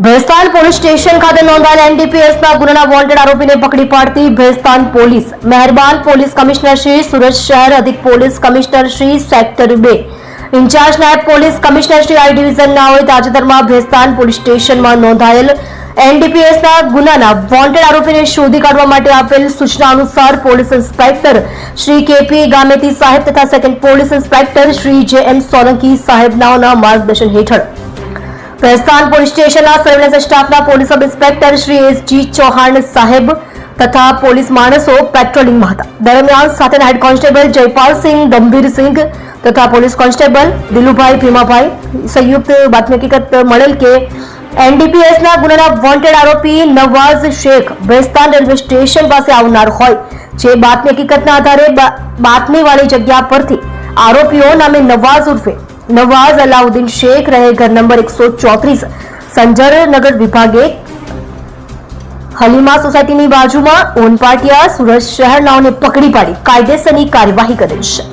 Bhestan police station ખાતે નોંધાયેલ એનડીપીએસના ગુનાના વોન્ટેડ આરોપીને પકડી પાડતી ભેસ્તાન પોલીસ મહેરબાન પોલીસ કમિશનર શ્રી સુરત શહેર અધિક police commissioner Shri sector 2 incharge નાયબ police commissioner Shri I division નાઓએ તાજેતરમાં ભેસ્તાન પોલીસ સ્ટેશનમાં નોંધાયેલ એનડીપીએસના ગુનાના વોન્ટેડ આરોપીને શોધી કાઢવા માટે આપેલ સૂચના અનુસાર police inspector Shri KP Gameti સાહેબ તથા સેકન્ડ પોલીસ ઇન્સ્પેક્ટર શ્રી જે એમ સોલંકી સાહેબ નાઓના માર્ગદર્શન હેઠળ ભેસ્તાન પોલીસ સ્ટેશનના સર્વેલન્સ સ્ટાફના police sub inspector Shri S G Chauhan સાહેબ તથા પોલીસ માણસો પેટ્રોલિંગમાં હતા. દરમિયાન સાથેના હેડ કોન્સ્ટેબલ જયપાલસિંહ ગંભીરસિંહ તથા પોલીસ કોન્સ્ટેબલ દિલુભાઈ ભીમાભાઈ સંયુક્ત બાતમી હકીકત મળેલ કે એનડીપીએસના ગુનાના વોન્ટેડ આરોપી નવાઝ શેખ ભેસ્તાન રેલવે સ્ટેશન પાસે આવનાર હોય, જે બાતમી હકીકતના આધારે બાતમીવાળી જગ્યા પરથી આરોપીઓ નામે નવાઝ ઉર્ફે નવાઝ અલાઉદ્દીન શેખ રહે ઘર નંબર 134 સંજરનગર વિભાગે હલીમા સોસાયટીની બાજુમાં ઓનપાટિયા સુરત શહેરનાઓને પકડી પાડી કાયદેસરની કાર્યવાહી કરે છે.